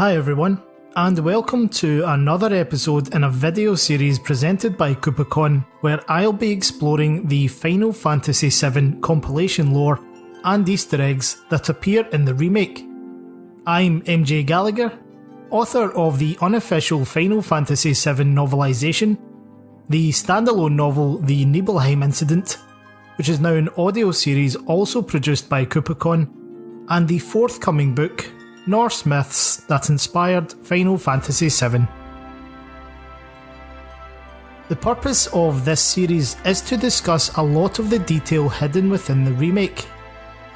Hi everyone, and welcome to another episode in a video series presented by KupoCon, where I'll be exploring the Final Fantasy VII compilation lore and Easter eggs that appear in the remake. I'm MJ Gallagher, author of the unofficial Final Fantasy VII Novelisation, the standalone novel The Nibelheim Incident, which is now an audio series also produced by KupoCon, and the forthcoming book, Norse Myths that inspired Final Fantasy VII. The purpose of this series is to discuss a lot of the detail hidden within the remake,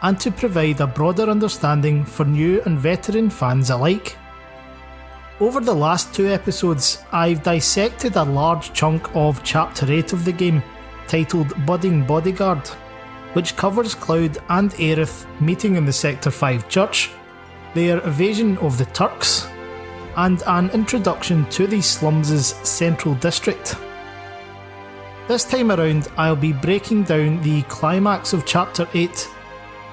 and to provide a broader understanding for new and veteran fans alike. Over the last two episodes, I've dissected a large chunk of Chapter 8 of the game, titled Budding Bodyguard, which covers Cloud and Aerith meeting in the Sector 5 church, their evasion of the Turks, and an introduction to the Slums' central district. This time around, I'll be breaking down the climax of Chapter 8,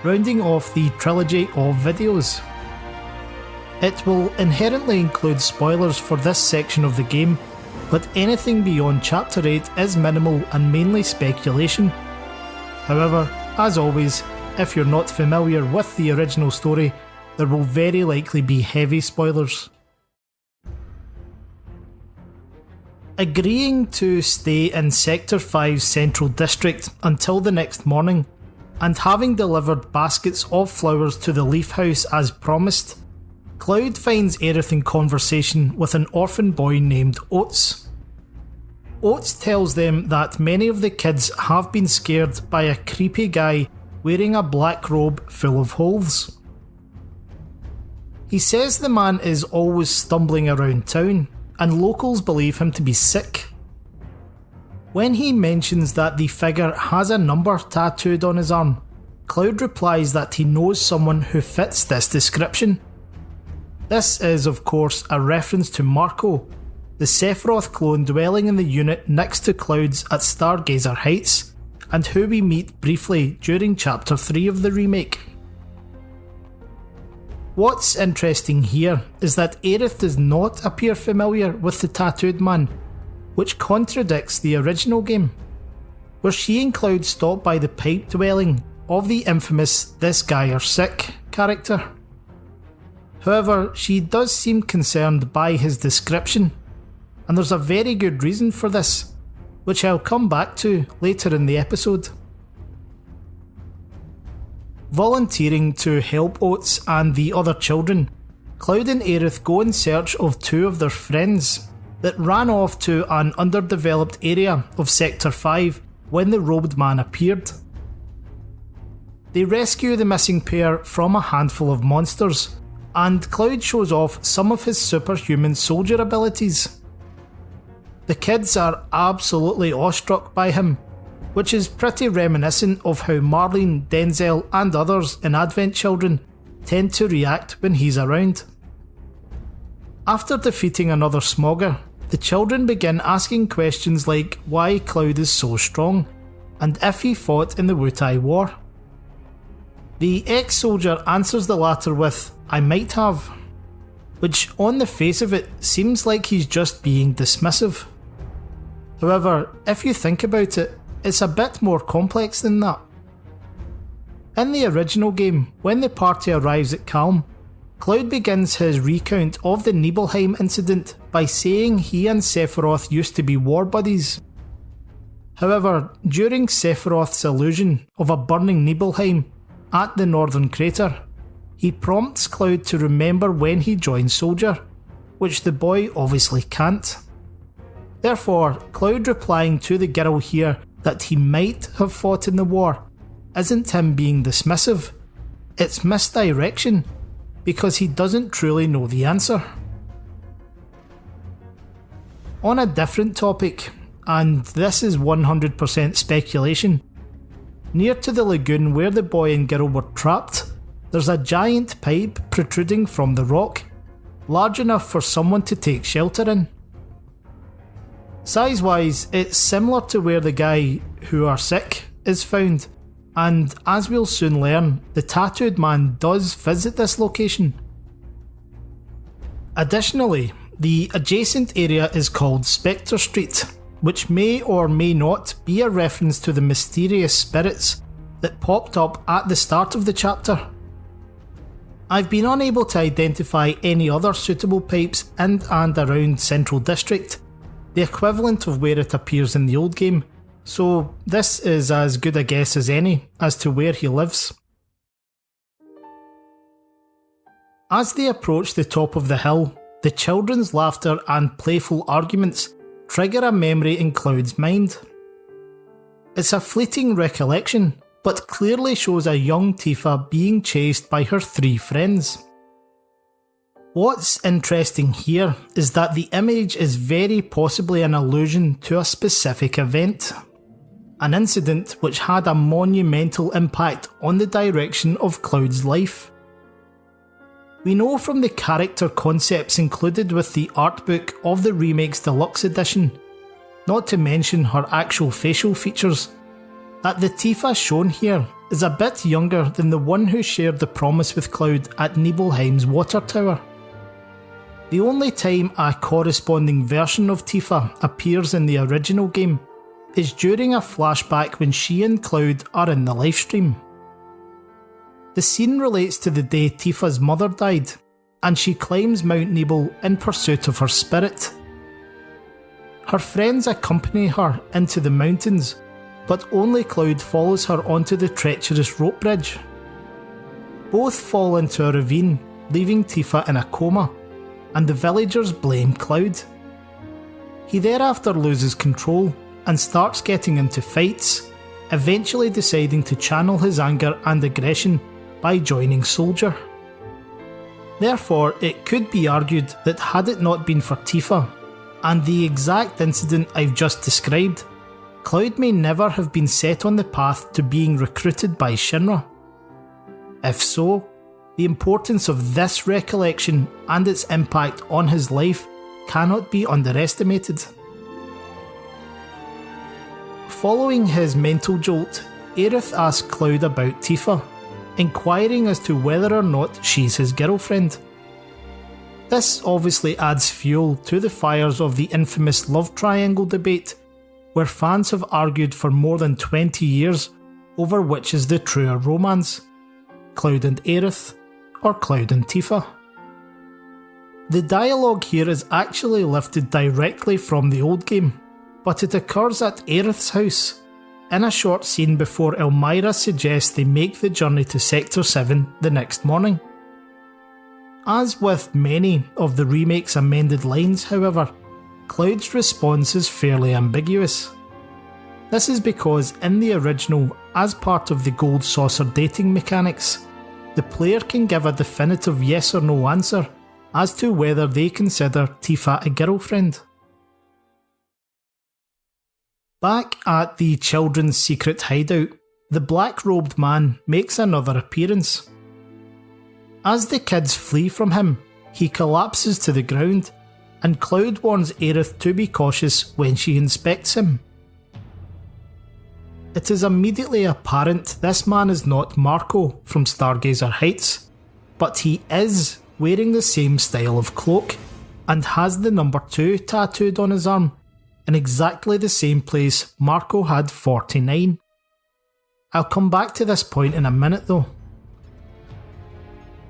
rounding off the trilogy of videos. It will inherently include spoilers for this section of the game, but anything beyond Chapter 8 is minimal and mainly speculation. However, as always, if you're not familiar with the original story, there will very likely be heavy spoilers. Agreeing to stay in Sector 5's central district until the next morning, and having delivered baskets of flowers to the Leaf House as promised, Cloud finds Aerith in conversation with an orphan boy named Oates. Oates tells them that many of the kids have been scared by a creepy guy wearing a black robe full of holes. He says the man is always stumbling around town, and locals believe him to be sick. When he mentions that the figure has a number tattooed on his arm, Cloud replies that he knows someone who fits this description. This is, of course, a reference to Marco, the Sephiroth clone dwelling in the unit next to Cloud's at Stargazer Heights, and who we meet briefly during Chapter 3 of the remake. What's interesting here is that Aerith does not appear familiar with the tattooed man, which contradicts the original game, where she and Cloud stop by the pipe dwelling of the infamous "this guy are sick" character. However, she does seem concerned by his description, and there's a very good reason for this, which I'll come back to later in the episode. Volunteering to help Oates and the other children, Cloud and Aerith go in search of two of their friends that ran off to an underdeveloped area of Sector 5 when the robed man appeared. They rescue the missing pair from a handful of monsters, and Cloud shows off some of his superhuman soldier abilities. The kids are absolutely awestruck by him, which is pretty reminiscent of how Marlene, Denzel and others in Advent Children tend to react when he's around. After defeating another Smogger, the children begin asking questions like why Cloud is so strong, and if he fought in the Wutai War. The ex-soldier answers the latter with, "I might have," which on the face of it seems like he's just being dismissive. However, if you think about it, it's a bit more complex than that. In the original game, when the party arrives at Calm, Cloud begins his recount of the Nibelheim incident by saying he and Sephiroth used to be war buddies. However, during Sephiroth's illusion of a burning Nibelheim at the northern crater, he prompts Cloud to remember when he joined Soldier, which the boy obviously can't. Therefore, Cloud replying to the girl here that he might have fought in the war isn't him being dismissive, it's misdirection, because he doesn't truly know the answer. On a different topic, and this is 100% speculation, near to the lagoon where the boy and girl were trapped, there's a giant pipe protruding from the rock, large enough for someone to take shelter in. Size-wise, it's similar to where the guy who are sick is found, and as we'll soon learn, the tattooed man does visit this location. Additionally, the adjacent area is called Spectre Street, which may or may not be a reference to the mysterious spirits that popped up at the start of the chapter. I've been unable to identify any other suitable pipes in and around Central District, the equivalent of where it appears in the old game, so this is as good a guess as any as to where he lives. As they approach the top of the hill, the children's laughter and playful arguments trigger a memory in Cloud's mind. It's a fleeting recollection, but clearly shows a young Tifa being chased by her 3 friends. What's interesting here is that the image is very possibly an allusion to a specific event, an incident which had a monumental impact on the direction of Cloud's life. We know from the character concepts included with the art book of the Remake's Deluxe Edition, not to mention her actual facial features, that the Tifa shown here is a bit younger than the one who shared the promise with Cloud at Nibelheim's water tower. The only time a corresponding version of Tifa appears in the original game is during a flashback when she and Cloud are in the livestream. The scene relates to the day Tifa's mother died, and she climbs Mount Nibel in pursuit of her spirit. Her friends accompany her into the mountains, but only Cloud follows her onto the treacherous rope bridge. Both fall into a ravine, leaving Tifa in a coma, and the villagers blame Cloud. He thereafter loses control and starts getting into fights, eventually deciding to channel his anger and aggression by joining Soldier. Therefore, it could be argued that had it not been for Tifa and the exact incident I've just described, Cloud may never have been set on the path to being recruited by Shinra. If so, the importance of this recollection and its impact on his life cannot be underestimated. Following his mental jolt, Aerith asks Cloud about Tifa, inquiring as to whether or not she's his girlfriend. This obviously adds fuel to the fires of the infamous love triangle debate, where fans have argued for more than 20 years over which is the truer romance, Cloud and Aerith, or Cloud and Tifa. The dialogue here is actually lifted directly from the old game, but it occurs at Aerith's house, in a short scene before Elmira suggests they make the journey to Sector 7 the next morning. As with many of the remake's amended lines, however, Cloud's response is fairly ambiguous. This is because in the original, as part of the Gold Saucer dating mechanics, the player can give a definitive yes or no answer as to whether they consider Tifa a girlfriend. Back at the children's secret hideout, the black-robed man makes another appearance. As the kids flee from him, he collapses to the ground, and Cloud warns Aerith to be cautious when she inspects him. It is immediately apparent this man is not Marco from Stargazer Heights, but he is wearing the same style of cloak, and has the number 2 tattooed on his arm, in exactly the same place Marco had 49. I'll come back to this point in a minute though.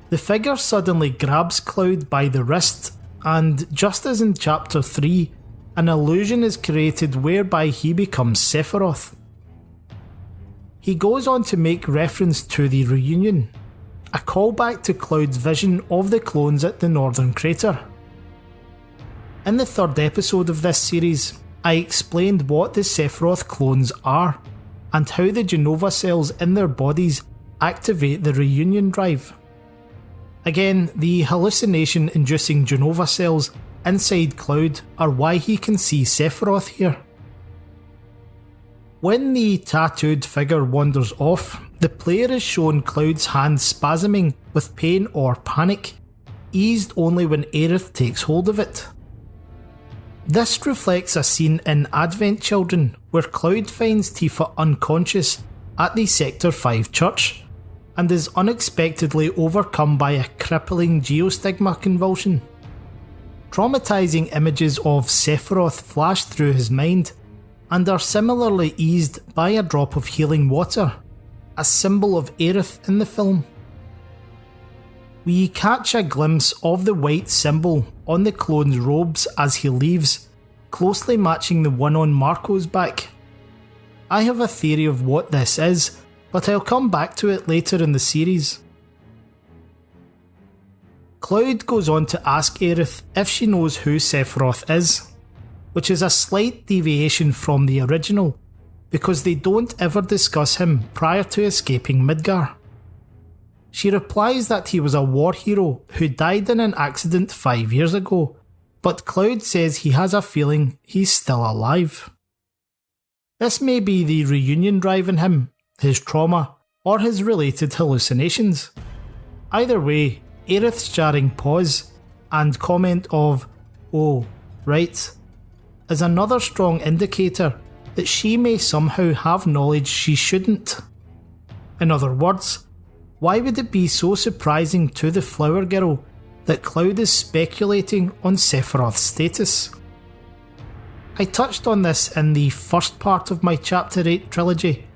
The figure suddenly grabs Cloud by the wrist, and just as in Chapter 3, an illusion is created whereby he becomes Sephiroth. He goes on to make reference to the reunion, a callback to Cloud's vision of the clones at the Northern Crater. In the 3rd episode of this series, I explained what the Sephiroth clones are, and how the Genova cells in their bodies activate the reunion drive. Again, the hallucination-inducing Genova cells inside Cloud are why he can see Sephiroth here. When the tattooed figure wanders off, the player is shown Cloud's hand spasming with pain or panic, eased only when Aerith takes hold of it. This reflects a scene in Advent Children where Cloud finds Tifa unconscious at the Sector 5 church, and is unexpectedly overcome by a crippling geostigma convulsion. Traumatizing images of Sephiroth flash through his mind and are similarly eased by a drop of healing water, a symbol of Aerith in the film. We catch a glimpse of the white symbol on the clone's robes as he leaves, closely matching the one on Marco's back. I have a theory of what this is, but I'll come back to it later in the series. Cloud goes on to ask Aerith if she knows who Sephiroth is, which is a slight deviation from the original, because they don't ever discuss him prior to escaping Midgar. She replies that he was a war hero who died in an accident 5 years ago, but Cloud says he has a feeling he's still alive. This may be the reunion driving him, his trauma, or his related hallucinations. Either way, Aerith's jarring pause and comment of, "Oh, right," is another strong indicator that she may somehow have knowledge she shouldn't. In other words, why would it be so surprising to the Flower Girl that Cloud is speculating on Sephiroth's status? I touched on this in the first part of my Chapter 8 trilogy,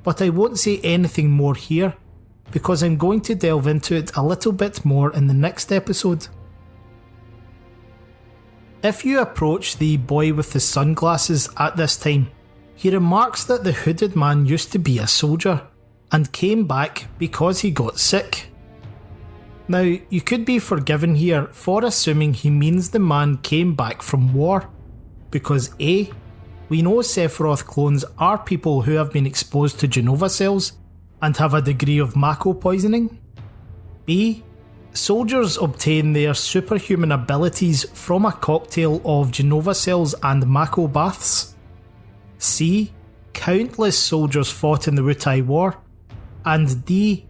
but I won't say anything more here because I'm going to delve into it a little bit more in the next episode. If you approach the boy with the sunglasses at this time, he remarks that the hooded man used to be a soldier and came back because he got sick. Now, you could be forgiven here for assuming he means the man came back from war, because A, we know Sephiroth clones are people who have been exposed to Genova cells and have a degree of Mako poisoning. B, soldiers obtain their superhuman abilities from a cocktail of Genova cells and Mako baths. C, countless soldiers fought in the Wutai War. And D,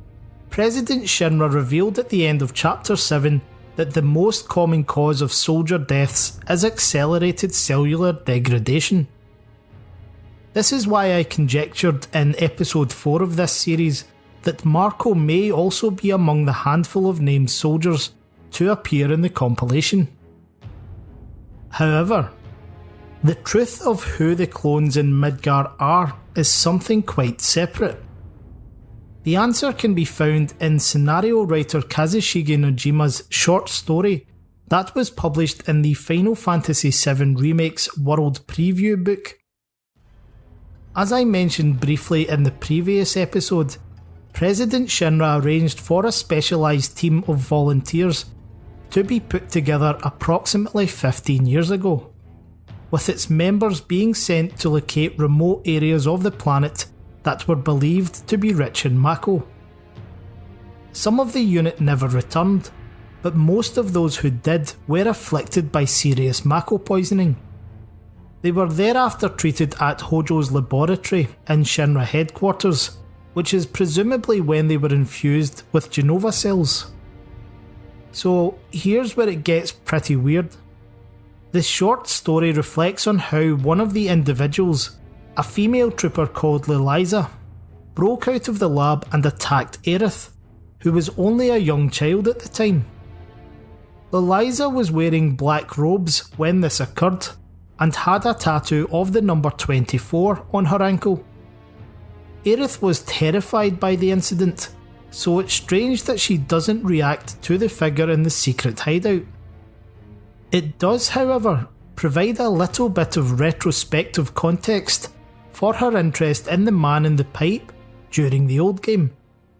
President Shinra revealed at the end of Chapter 7 that the most common cause of soldier deaths is accelerated cellular degradation. This is why I conjectured in episode 4 of this series that Marco may also be among the handful of named soldiers to appear in the compilation. However, the truth of who the clones in Midgar are is something quite separate. The answer can be found in scenario writer Kazushige Nojima's short story that was published in the Final Fantasy VII Remake's World Preview book. As I mentioned briefly in the previous episode, President Shinra arranged for a specialised team of volunteers to be put together approximately 15 years ago, with its members being sent to locate remote areas of the planet that were believed to be rich in Mako. Some of the unit never returned, but most of those who did were afflicted by serious Mako poisoning. They were thereafter treated at Hojo's laboratory in Shinra headquarters, which is presumably when they were infused with Genova cells. So here's where it gets pretty weird. This short story reflects on how one of the individuals, a female trooper called Liliza, broke out of the lab and attacked Aerith, who was only a young child at the time. Liliza was wearing black robes when this occurred and had a tattoo of the number 24 on her ankle. Aerith was terrified by the incident, so it's strange that she doesn't react to the figure in the secret hideout. It does, however, provide a little bit of retrospective context for her interest in the man in the pipe during the old game,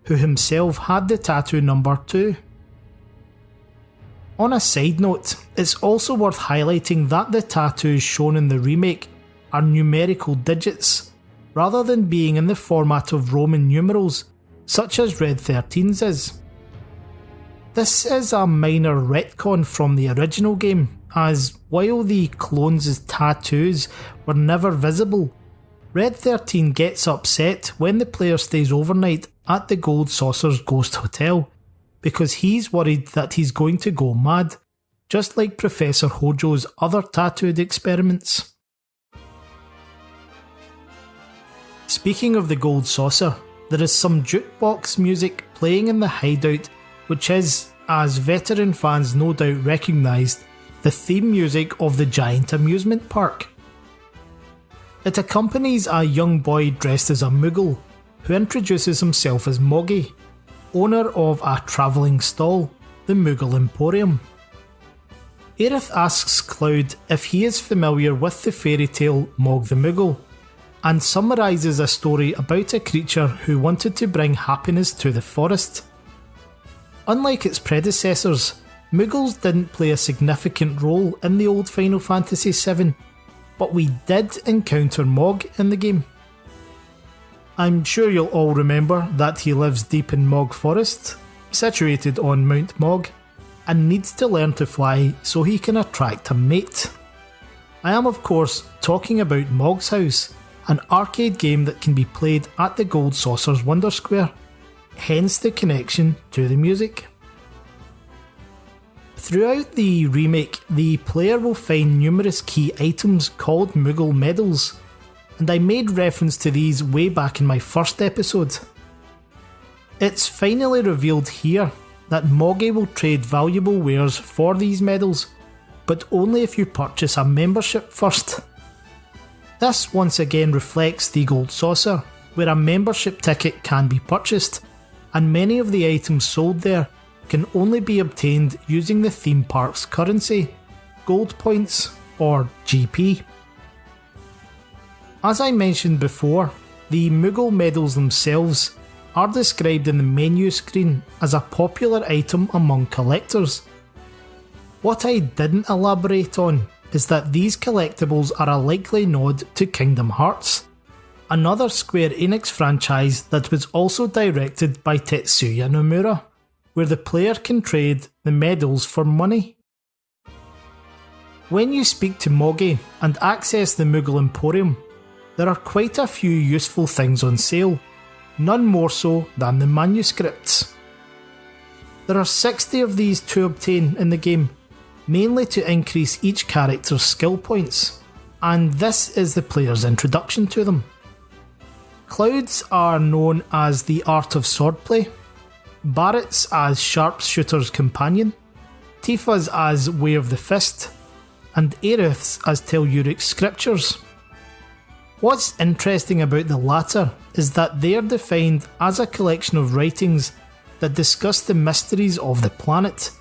who himself had the tattoo number 2. On a side note, it's also worth highlighting that the tattoos shown in the remake are numerical digits, rather than being in the format of Roman numerals, such as Red 13's is. This is a minor retcon from the original game, as while the clones' tattoos were never visible, Red 13 gets upset when the player stays overnight at the Gold Saucer's Ghost Hotel, because he's worried that he's going to go mad, just like Professor Hojo's other tattooed experiments. Speaking of the Gold Saucer, there is some jukebox music playing in the hideout, which is, as veteran fans no doubt recognised, the theme music of the giant amusement park. It accompanies a young boy dressed as a Moogle, who introduces himself as Moggy, owner of a travelling stall, the Moogle Emporium. Aerith asks Cloud if he is familiar with the fairy tale Mog the Moogle, and summarises a story about a creature who wanted to bring happiness to the forest. Unlike its predecessors, Moogles didn't play a significant role in the old Final Fantasy VII, but we did encounter Mog in the game. I'm sure you'll all remember that he lives deep in Mog Forest, situated on Mount Mog, and needs to learn to fly so he can attract a mate. I am of course talking about Mog's House, an arcade game that can be played at the Gold Saucer's Wonder Square, hence the connection to the music. Throughout the remake, the player will find numerous key items called Moogle medals, and I made reference to these way back in my first episode. It's finally revealed here that Moggy will trade valuable wares for these medals, but only if you purchase a membership first. This once again reflects the Gold Saucer, where a membership ticket can be purchased, and many of the items sold there can only be obtained using the theme park's currency, gold points or GP. As I mentioned before, the Moogle medals themselves are described in the menu screen as a popular item among collectors. What I didn't elaborate on is that these collectibles are a likely nod to Kingdom Hearts, another Square Enix franchise that was also directed by Tetsuya Nomura, where the player can trade the medals for money. When you speak to Moggy and access the Moogle Emporium, there are quite a few useful things on sale, none more so than the manuscripts. There are 60 of these to obtain in the game, mainly to increase each character's skill points, and this is the player's introduction to them. Cloud's are known as the Art of Swordplay, Barrett's as Sharpshooter's Companion, Tifa's as Way of the Fist, and Aerith's as Telluric Scriptures. What's interesting about the latter is that they are defined as a collection of writings that discuss the mysteries of the planet,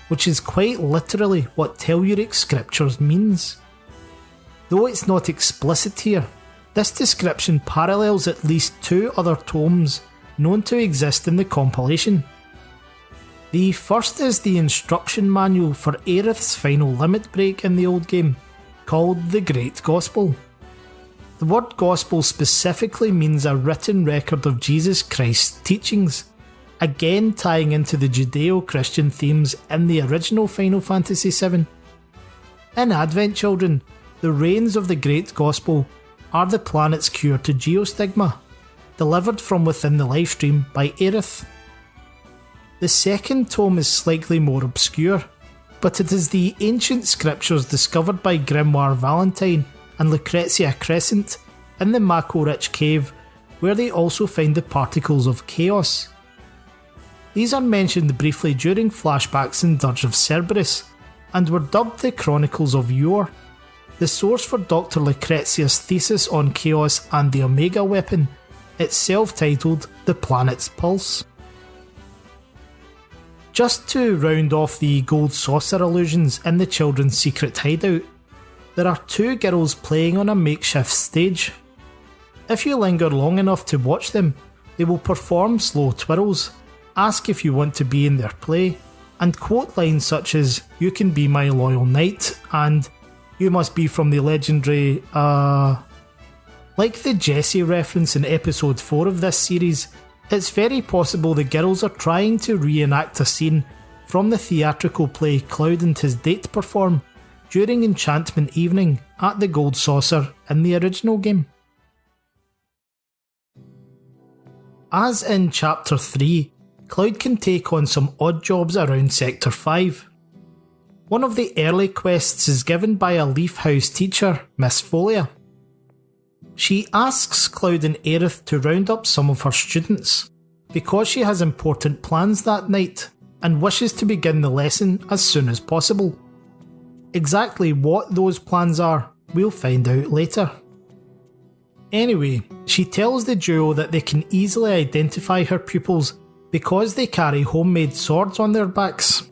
which is quite literally what Telluric Scriptures means. Though it's not explicit here, this description parallels at least 2 other tomes known to exist in the compilation. The first is the instruction manual for Aerith's final limit break in the old game, called the Great Gospel. The word gospel specifically means a written record of Jesus Christ's teachings, again tying into the Judeo-Christian themes in the original Final Fantasy VII. In Advent Children, the reigns of the Great Gospel are the planet's cure to geostigma, delivered from within the livestream by Aerith. The second tome is slightly more obscure, but it is the ancient scriptures discovered by Grimoire Valentine and Lucrezia Crescent in the Mako Rich Cave, where they also find the particles of chaos. These are mentioned briefly during flashbacks in Dirge of Cerberus, and were dubbed the Chronicles of Yore, the source for Dr. Lucrezia's thesis on chaos and the Omega weapon, itself titled The Planet's Pulse. Just to round off the Gold Saucer illusions in the children's secret hideout, there are 2 girls playing on a makeshift stage. If you linger long enough to watch them, they will perform slow twirls, ask if you want to be in their play, and quote lines such as "You can be my loyal knight" and "You must be from the legendary Like the Jessie reference in episode 4 of this series, it's very possible the girls are trying to reenact a scene from the theatrical play Cloud and his date perform during Enchantment Evening at the Gold Saucer in the original game. As in Chapter 3, Cloud can take on some odd jobs around Sector 5. One of the early quests is given by a Leaf House teacher, Miss Folia. She asks Cloud and Aerith to round up some of her students, because she has important plans that night and wishes to begin the lesson as soon as possible. Exactly what those plans are, we'll find out later. Anyway, she tells the duo that they can easily identify her pupils because they carry homemade swords on their backs.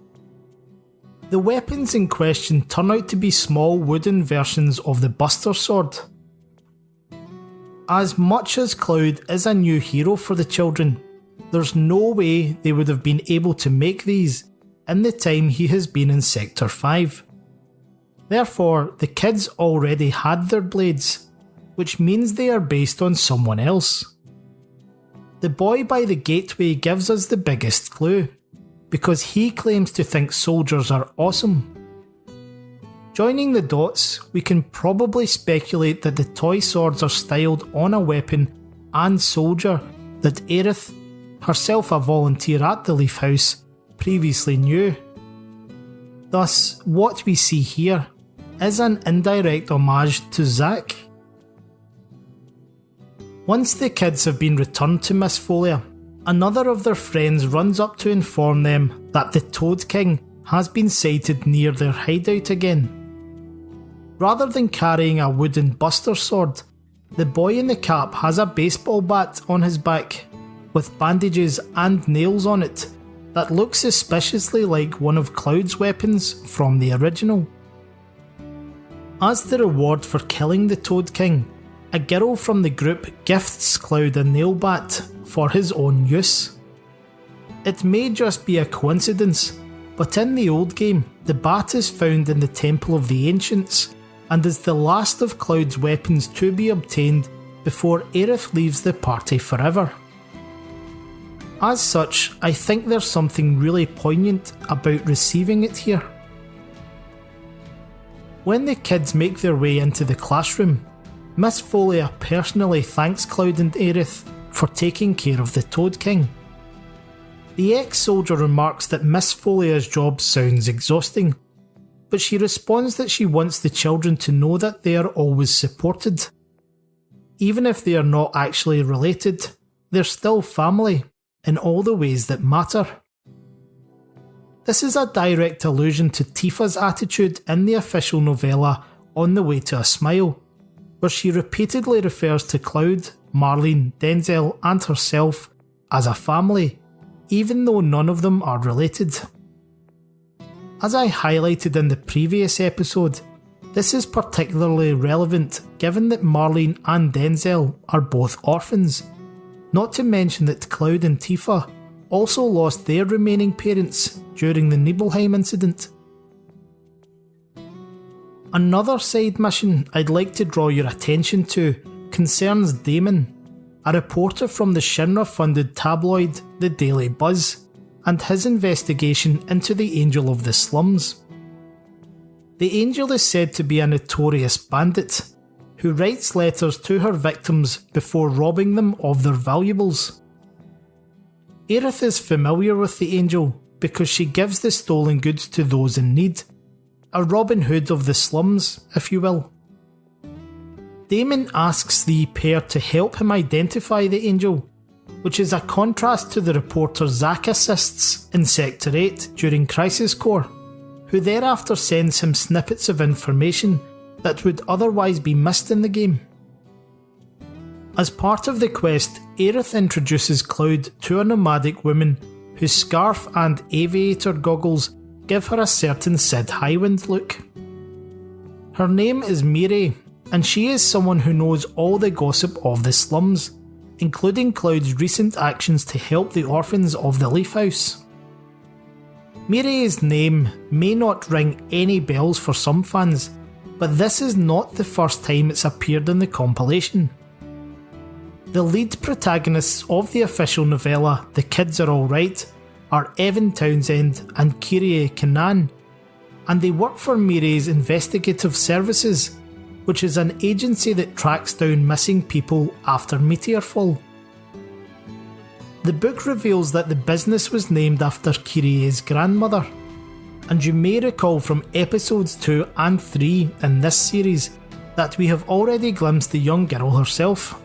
The weapons in question turn out to be small wooden versions of the Buster Sword. As much as Cloud is a new hero for the children, there's no way they would have been able to make these in the time he has been in Sector 5. Therefore, the kids already had their blades, which means they are based on someone else. The boy by the gateway gives us the biggest clue, because he claims to think soldiers are awesome. Joining the dots, we can probably speculate that the toy swords are styled on a weapon and soldier that Aerith, herself a volunteer at the Leaf House, previously knew. Thus, what we see here is an indirect homage to Zack. Once the kids have been returned to Miss Folia, another of their friends runs up to inform them that the Toad King has been sighted near their hideout again. Rather than carrying a wooden Buster Sword, the boy in the cap has a baseball bat on his back, with bandages and nails on it, that looks suspiciously like one of Cloud's weapons from the original. As the reward for killing the Toad King, a girl from the group gifts Cloud a nail bat for his own use. It may just be a coincidence, but in the old game, the bat is found in the Temple of the Ancients, and is the last of Cloud's weapons to be obtained before Aerith leaves the party forever. As such, I think there's something really poignant about receiving it here. When the kids make their way into the classroom, Miss Folia personally thanks Cloud and Aerith for taking care of the Toad King. The ex-soldier remarks that Miss Folia's job sounds exhausting, but she responds that she wants the children to know that they are always supported. Even if they are not actually related, they're still family in all the ways that matter. This is a direct allusion to Tifa's attitude in the official novella On the Way to a Smile, where she repeatedly refers to Cloud, Marlene, Denzel and herself as a family, even though none of them are related. As I highlighted in the previous episode, this is particularly relevant given that Marlene and Denzel are both orphans, not to mention that Cloud and Tifa also lost their remaining parents during the Nibelheim incident. Another side mission I'd like to draw your attention to concerns Damon, a reporter from the Shinra-funded tabloid The Daily Buzz, and his investigation into the Angel of the Slums. The Angel is said to be a notorious bandit who writes letters to her victims before robbing them of their valuables. Aerith is familiar with the Angel because she gives the stolen goods to those in need, a Robin Hood of the slums, if you will. Damon asks the pair to help him identify the Angel, which is a contrast to the reporter Zack assists in Sector 8 during Crisis Core, who thereafter sends him snippets of information that would otherwise be missed in the game. As part of the quest, Aerith introduces Cloud to a nomadic woman whose scarf and aviator goggles give her a certain Sid Highwind look. Her name is Mireille, and she is someone who knows all the gossip of the slums, including Cloud's recent actions to help the orphans of the Leaf House. Mireille's name may not ring any bells for some fans, but this is not the first time it's appeared in the compilation. The lead protagonists of the official novella The Kids Are Alright are Evan Townsend and Kyrie Kanan, and they work for Mireille's Investigative Services, which is an agency that tracks down missing people after meteorfall. The book reveals that the business was named after Kyrie's grandmother, and you may recall from episodes 2 and 3 in this series that we have already glimpsed the young girl herself.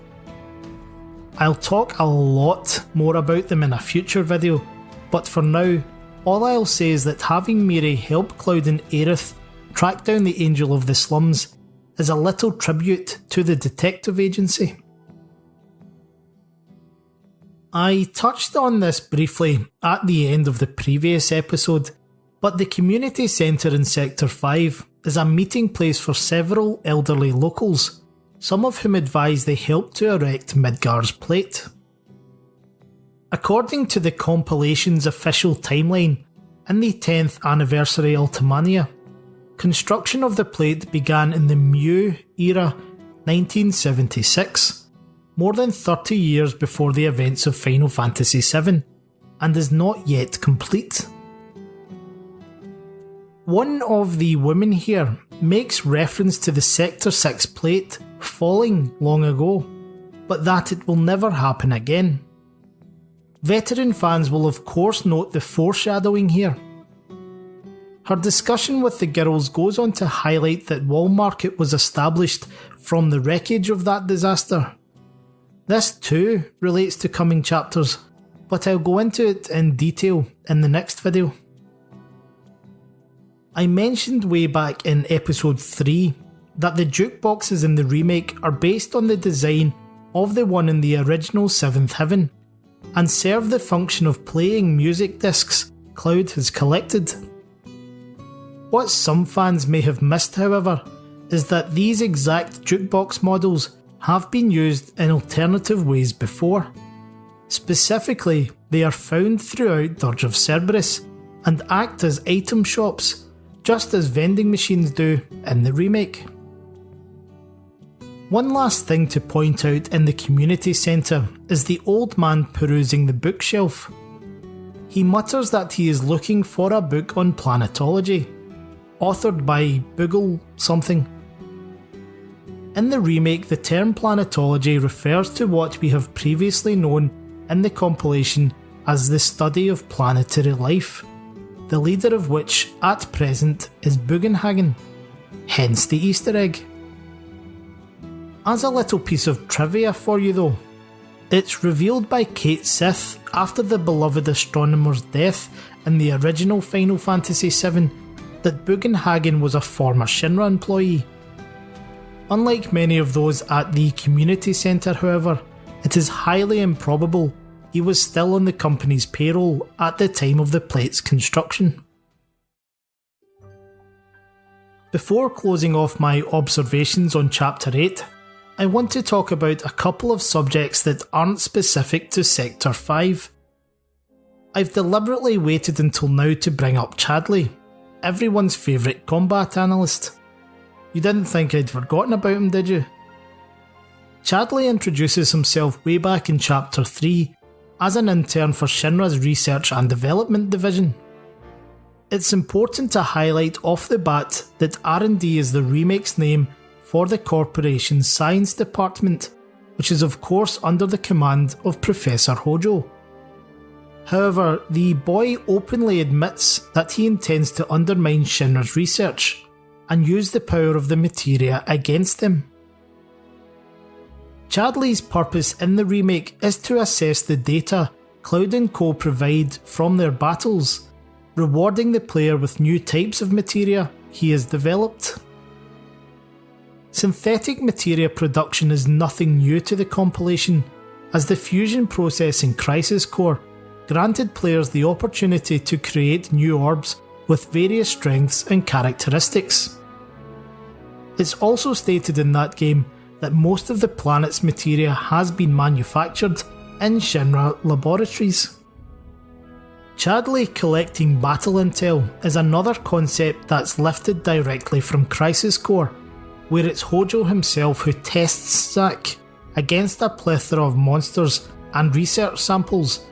I'll talk a lot more about them in a future video, but for now, all I'll say is that having Mireille help Cloud and Aerith track down the Angel of the Slums as a little tribute to the detective agency. I touched on this briefly at the end of the previous episode, but the community centre in Sector 5 is a meeting place for several elderly locals, some of whom advise they helped to erect Midgar's plate. According to the Compilation's official timeline, in the 10th anniversary Ultimania, construction of the plate began in the Mew era 1976, more than 30 years before the events of Final Fantasy VII, and is not yet complete. One of the women here makes reference to the Sector 6 plate falling long ago, but that it will never happen again. Veteran fans will of course note the foreshadowing here. Her discussion with the girls goes on to highlight that Wall Market was established from the wreckage of that disaster. This too relates to coming chapters, but I'll go into it in detail in the next video. I mentioned way back in episode 3 that the jukeboxes in the remake are based on the design of the one in the original 7th Heaven, and serve the function of playing music discs Cloud has collected. What some fans may have missed, however, is that these exact jukebox models have been used in alternative ways before. Specifically, they are found throughout Dirge of Cerberus and act as item shops, just as vending machines do in the remake. One last thing to point out in the community centre is the old man perusing the bookshelf. He mutters that he is looking for a book on planetology, authored by Boogle something. In the remake, the term planetology refers to what we have previously known in the compilation as the study of planetary life, the leader of which at present is Bugenhagen, hence the Easter egg. As a little piece of trivia for you though, it's revealed by Kate Sith after the beloved astronomer's death in the original Final Fantasy VII that Bugenhagen was a former Shinra employee. Unlike many of those at the community centre, however, it is highly improbable he was still on the company's payroll at the time of the plate's construction. Before closing off my observations on Chapter 8, I want to talk about a couple of subjects that aren't specific to Sector 5. I've deliberately waited until now to bring up Chadley, everyone's favourite combat analyst. You didn't think I'd forgotten about him, did you? Chadley introduces himself way back in Chapter 3 as an intern for Shinra's Research and Development Division. It's important to highlight off the bat that R&D is the remake's name for the corporation's science department, which is of course under the command of Professor Hojo. However, the boy openly admits that he intends to undermine Shinra's research and use the power of the materia against them. Chadley's purpose in the remake is to assess the data Cloud & Co provide from their battles, rewarding the player with new types of materia he has developed. Synthetic materia production is nothing new to the compilation, as the fusion process in Crisis Core granted players the opportunity to create new orbs with various strengths and characteristics. It's also stated in that game that most of the planet's materia has been manufactured in Shinra laboratories. Chadley collecting battle intel is another concept that's lifted directly from Crisis Core, where it's Hojo himself who tests Zack against a plethora of monsters and research samples,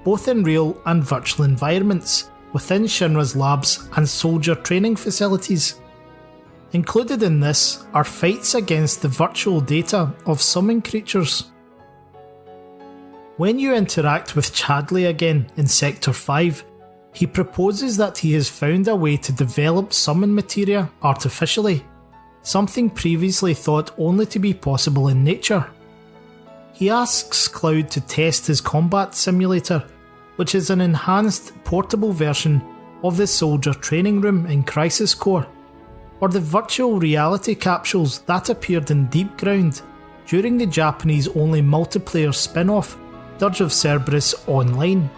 both in real and virtual environments, within Shinra's labs and soldier training facilities. Included in this are fights against the virtual data of summon creatures. When you interact with Chadley again in Sector 5, he proposes that he has found a way to develop summon materia artificially, something previously thought only to be possible in nature. He asks Cloud to test his combat simulator, which is an enhanced, portable version of the soldier training room in Crisis Core. or the virtual reality capsules that appeared in Deep Ground during the Japanese-only multiplayer spin-off Dirge of Cerberus Online.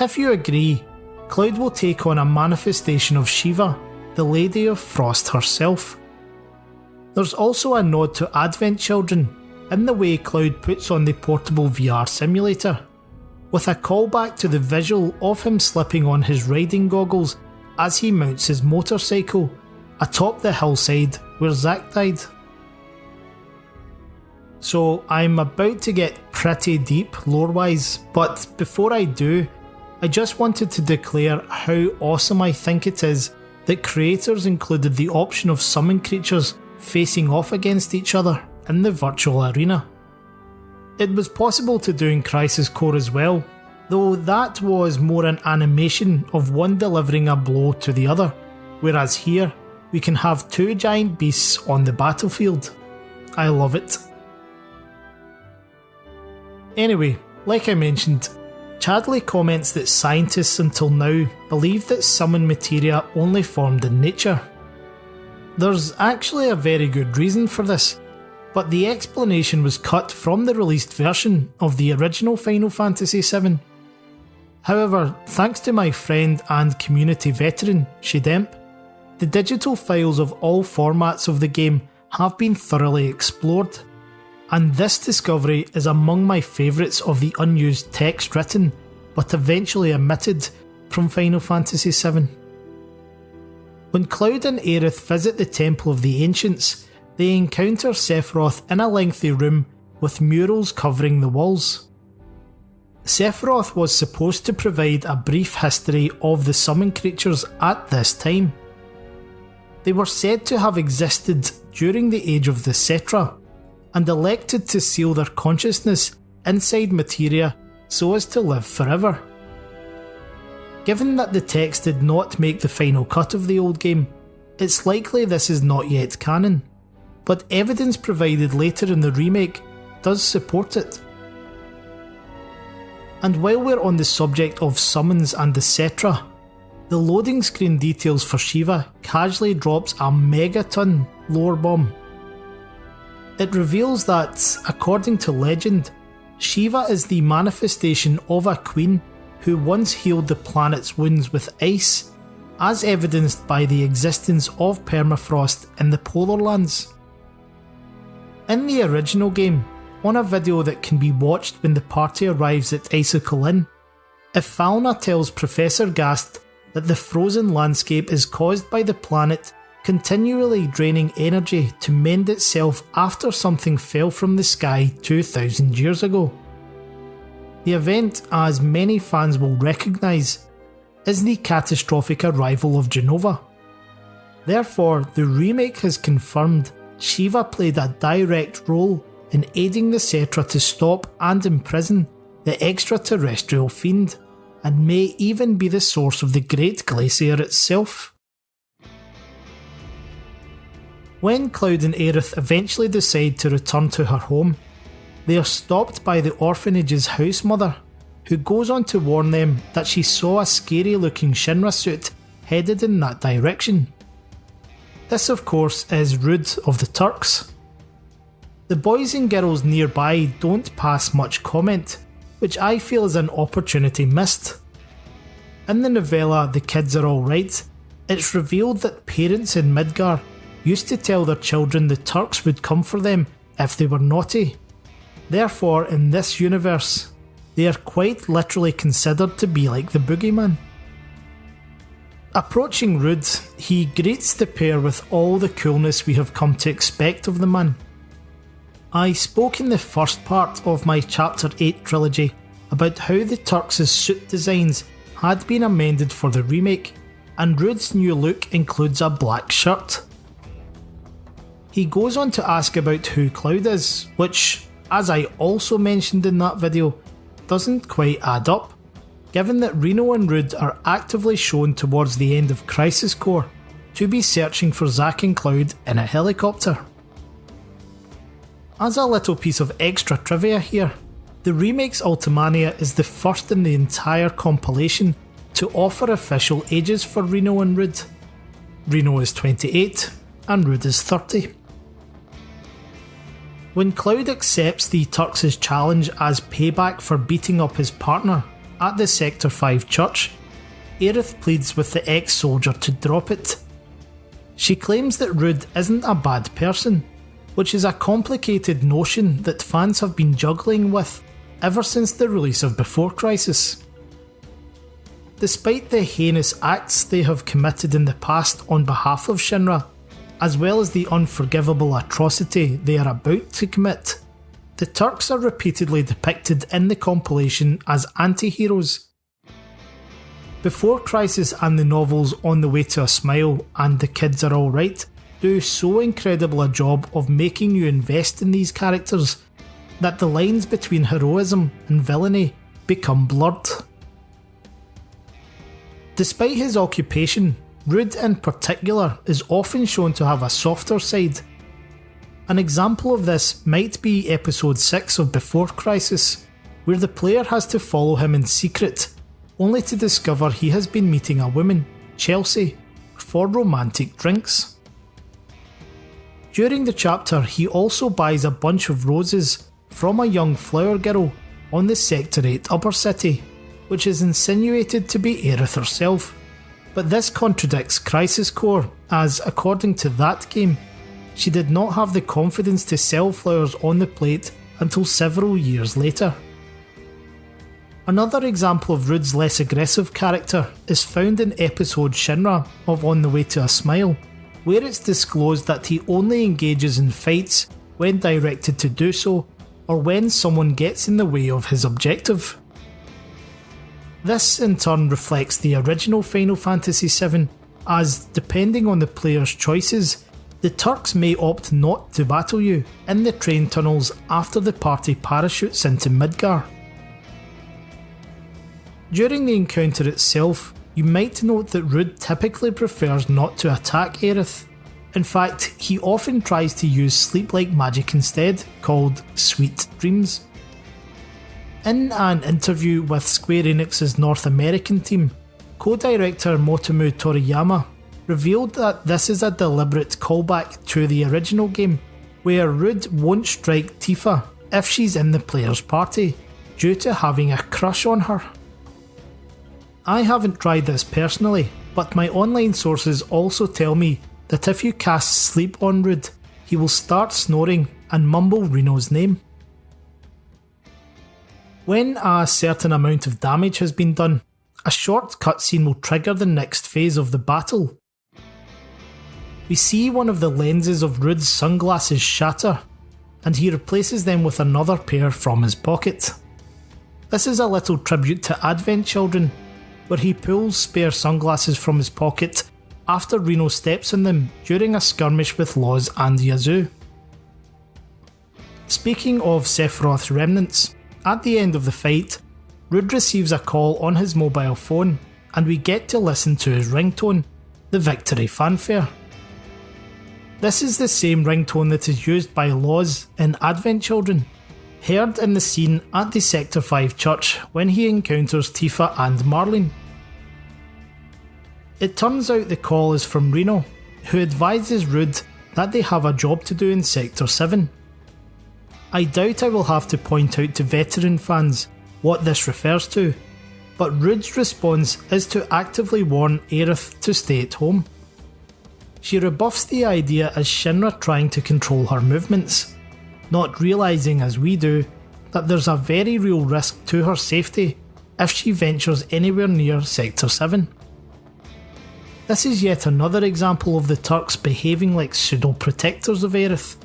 If you agree, Cloud will take on a manifestation of Shiva, the Lady of Frost herself. There's also a nod to Advent Children in the way Cloud puts on the portable VR simulator, with a callback to the visual of him slipping on his riding goggles as he mounts his motorcycle atop the hillside where Zack died. So I'm about to get pretty deep lore-wise, but before I do, I just wanted to declare how awesome I think it is that creators included the option of summon creatures facing off against each other in the virtual arena. It was possible to do in Crisis Core as well, though that was more an animation of one delivering a blow to the other, whereas here we can have two giant beasts on the battlefield. I love it. Anyway, like I mentioned, Chadley comments that scientists until now believed that summon materia only formed in nature. There's actually a very good reason for this, but the explanation was cut from the released version of the original Final Fantasy VII. However, thanks to my friend and community veteran, Shidemp, the digital files of all formats of the game have been thoroughly explored, and this discovery is among my favourites of the unused text written, but eventually omitted, from Final Fantasy VII. When Cloud and Aerith visit the Temple of the Ancients, they encounter Sephiroth in a lengthy room with murals covering the walls. Sephiroth was supposed to provide a brief history of the summon creatures at this time. They were said to have existed during the age of the Cetra, and elected to seal their consciousness inside materia so as to live forever. Given that the text did not make the final cut of the old game, it's likely this is not yet canon, but evidence provided later in the remake does support it. And while we're on the subject of summons and the Cetra, the loading screen details for Shiva casually drops a megaton lore bomb. It reveals that, according to legend, Shiva is the manifestation of a queen who once healed the planet's wounds with ice, as evidenced by the existence of permafrost in the polar lands. In the original game, on a video that can be watched when the party arrives at Icicle Inn, Ifalna tells Professor Gast that the frozen landscape is caused by the planet continually draining energy to mend itself after something fell from the sky 2,000 years ago. The event, as many fans will recognise, is the catastrophic arrival of Jenova. Therefore, the remake has confirmed Shiva played a direct role in aiding the Cetra to stop and imprison the extraterrestrial fiend, and may even be the source of the Great Glacier itself. When Cloud and Aerith eventually decide to return to her home, they are stopped by the orphanage's house mother, who goes on to warn them that she saw a scary looking Shinra suit headed in that direction. This of course is Rude of the Turks. The boys and girls nearby don't pass much comment, which I feel is an opportunity missed. In the novella The Kids Are Alright, it's revealed that parents in Midgar used to tell their children the Turks would come for them if they were naughty. Therefore, in this universe, they are quite literally considered to be like the boogeyman. Approaching Rude, he greets the pair with all the coolness we have come to expect of the man. I spoke in the first part of my Chapter 8 trilogy about how the Turks' suit designs had been amended for the remake, and Rude's new look includes a black shirt. He goes on to ask about who Cloud is, which, as I also mentioned in that video, doesn't quite add up, given that Reno and Rude are actively shown towards the end of Crisis Core to be searching for Zack and Cloud in a helicopter. As a little piece of extra trivia here, the remake's Ultimania is the first in the entire compilation to offer official ages for Reno and Rude. Reno is 28 and Rude is 30. When Cloud accepts the Turks' challenge as payback for beating up his partner at the Sector 5 church, Aerith pleads with the ex-soldier to drop it. She claims that Rude isn't a bad person, which is a complicated notion that fans have been juggling with ever since the release of Before Crisis. Despite the heinous acts they have committed in the past on behalf of Shinra, as well as the unforgivable atrocity they are about to commit, the Turks are repeatedly depicted in the compilation as anti-heroes. Before Crisis and the novels On the Way to a Smile and The Kids Are Alright do so incredible a job of making you invest in these characters that the lines between heroism and villainy become blurred. Despite his occupation, Rude in particular is often shown to have a softer side. An example of this might be episode 6 of Before Crisis, where the player has to follow him in secret, only to discover he has been meeting a woman, Chelsea, for romantic drinks. During the chapter, he also buys a bunch of roses from a young flower girl on the Sector 8 upper city, which is insinuated to be Aerith herself. But this contradicts Crisis Core, as according to that game, she did not have the confidence to sell flowers on the plate until several years later. Another example of Rude's less aggressive character is found in episode Shinra of On the Way to a Smile, where it's disclosed that he only engages in fights when directed to do so, or when someone gets in the way of his objective. This in turn reflects the original Final Fantasy VII, as depending on the player's choices, the Turks may opt not to battle you in the train tunnels after the party parachutes into Midgar. During the encounter itself, you might note that Rude typically prefers not to attack Aerith. In fact, he often tries to use sleep-like magic instead, called Sweet Dreams. In an interview with Square Enix's North American team, co-director Motomu Toriyama revealed that this is a deliberate callback to the original game, where Rude won't strike Tifa if she's in the player's party, due to having a crush on her. I haven't tried this personally, but my online sources also tell me that if you cast Sleep on Rude, he will start snoring and mumble Reno's name. When a certain amount of damage has been done, a short cutscene will trigger the next phase of the battle. We see one of the lenses of Rude's sunglasses shatter, and he replaces them with another pair from his pocket. This is a little tribute to Advent Children, where he pulls spare sunglasses from his pocket after Reno steps on them during a skirmish with Laws and Yazoo. Speaking of Sephiroth's remnants, at the end of the fight, Rude receives a call on his mobile phone, and we get to listen to his ringtone, the victory fanfare. This is the same ringtone that is used by Laws in Advent Children, heard in the scene at the Sector 5 church when he encounters Tifa and Marlene. It turns out the call is from Reno, who advises Rude that they have a job to do in Sector 7. I doubt I will have to point out to veteran fans what this refers to, but Rude's response is to actively warn Aerith to stay at home. She rebuffs the idea as Shinra trying to control her movements, not realising as we do that there's a very real risk to her safety if she ventures anywhere near Sector 7. This is yet another example of the Turks behaving like pseudo-protectors of Aerith,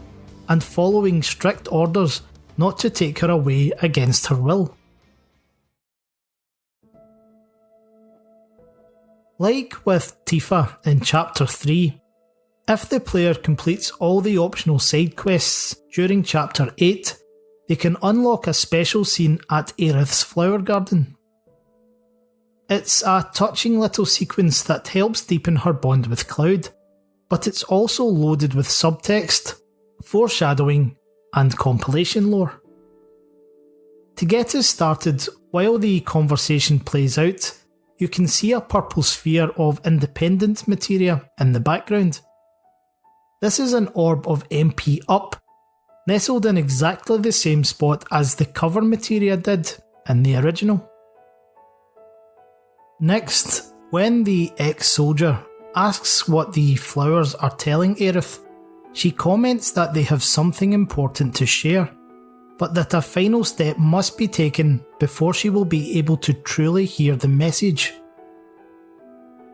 and following strict orders not to take her away against her will. Like with Tifa in Chapter 3, if the player completes all the optional side quests during Chapter 8, they can unlock a special scene at Aerith's flower garden. It's a touching little sequence that helps deepen her bond with Cloud, but it's also loaded with subtext, foreshadowing, and compilation lore. To get us started, while the conversation plays out, you can see a purple sphere of independent materia in the background. This is an orb of MP Up, nestled in exactly the same spot as the cover materia did in the original. Next, when the ex-soldier asks what the flowers are telling Aerith, she comments that they have something important to share, but that a final step must be taken before she will be able to truly hear the message.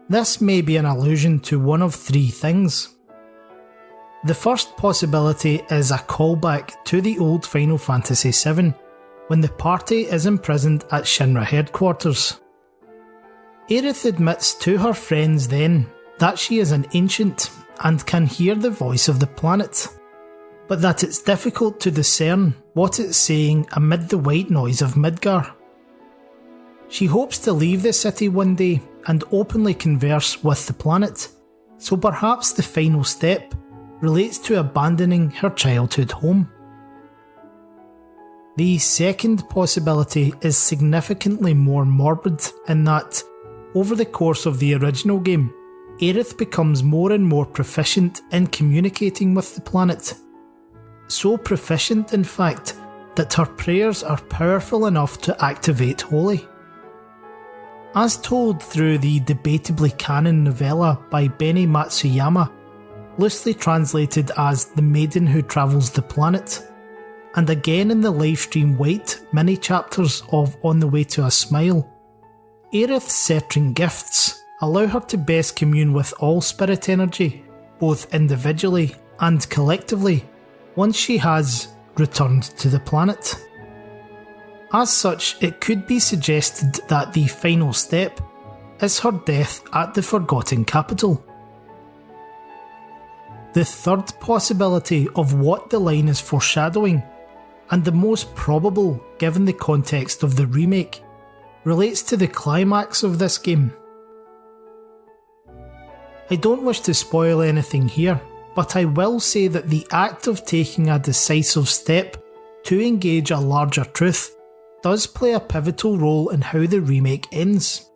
This may be an allusion to one of three things. The first possibility is a callback to the old Final Fantasy VII, when the party is imprisoned at Shinra headquarters. Aerith admits to her friends then that she is an ancient and can hear the voice of the planet, but that it's difficult to discern what it's saying amid the white noise of Midgar. She hopes to leave the city one day and openly converse with the planet, so perhaps the final step relates to abandoning her childhood home. The second possibility is significantly more morbid in that, over the course of the original game, Aerith becomes more and more proficient in communicating with the planet. So proficient, in fact, that her prayers are powerful enough to activate Holy. As told through the debatably canon novella by Benny Matsuyama, loosely translated as The Maiden Who Travels the Planet, and again in the livestream Wait mini-chapters of On the Way to a Smile, Aerith's certain gifts allow her to best commune with all spirit energy, both individually and collectively, once she has returned to the planet. As such, it could be suggested that the final step is her death at the Forgotten Capital. The third possibility of what the line is foreshadowing, and the most probable given the context of the remake, relates to the climax of this game. I don't wish to spoil anything here, but I will say that the act of taking a decisive step to engage a larger truth does play a pivotal role in how the remake ends.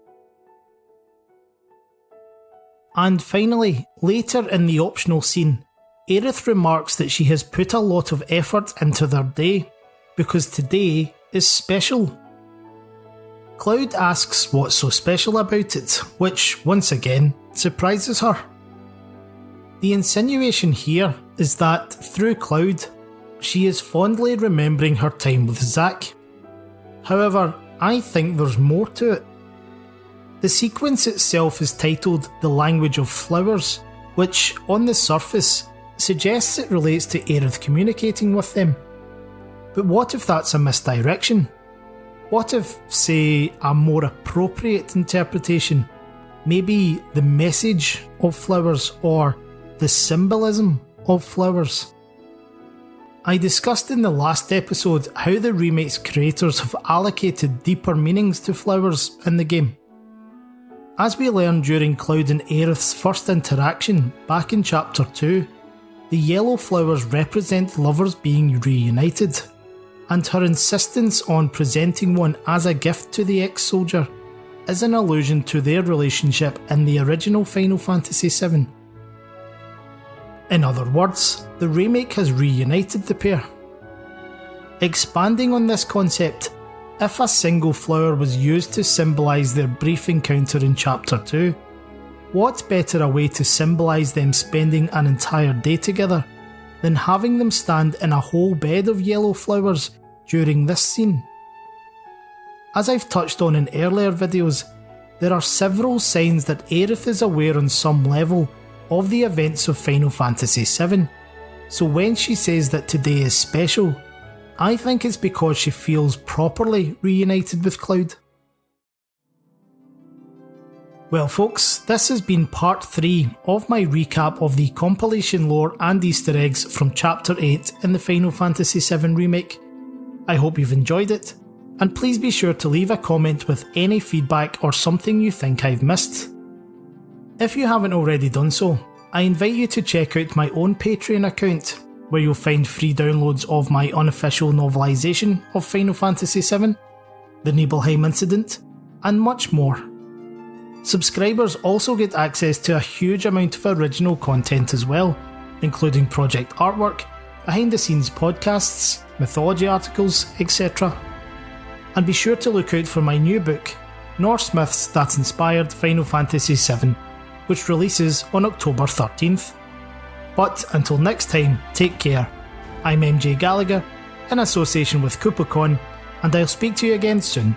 And finally, later in the optional scene, Aerith remarks that she has put a lot of effort into their day, because today is special. Cloud asks what's so special about it, which, once again, surprises her. The insinuation here is that, through Cloud, she is fondly remembering her time with Zack. However, I think there's more to it. The sequence itself is titled The Language of Flowers, which, on the surface, suggests it relates to Aerith communicating with them. But what if that's a misdirection? What if, say, a more appropriate interpretation, maybe the message of flowers or the symbolism of flowers? I discussed in the last episode how the remake's creators have allocated deeper meanings to flowers in the game. As we learned during Cloud and Aerith's first interaction back in Chapter 2, the yellow flowers represent lovers being reunited, and her insistence on presenting one as a gift to the ex-soldier is an allusion to their relationship in the original Final Fantasy VII. In other words, the remake has reunited the pair. Expanding on this concept, if a single flower was used to symbolise their brief encounter in Chapter 2, what better a way to symbolise them spending an entire day together than having them stand in a whole bed of yellow flowers during this scene? As I've touched on in earlier videos, there are several signs that Aerith is aware on some level of the events of Final Fantasy VII, so when she says that today is special, I think it's because she feels properly reunited with Cloud. Well folks, this has been part 3 of my recap of the compilation lore and Easter eggs from Chapter 8 in the Final Fantasy VII Remake. I hope you've enjoyed it, and please be sure to leave a comment with any feedback or something you think I've missed. If you haven't already done so, I invite you to check out my own Patreon account, where you'll find free downloads of my unofficial novelisation of Final Fantasy VII, the Nibelheim incident, and much more. Subscribers also get access to a huge amount of original content as well, including project artwork, behind the scenes podcasts, mythology articles, etc. And be sure to look out for my new book, Norse Myths That Inspired Final Fantasy VII, which releases on October 13th. But until next time, take care. I'm MJ Gallagher, in association with KupoCon, and I'll speak to you again soon.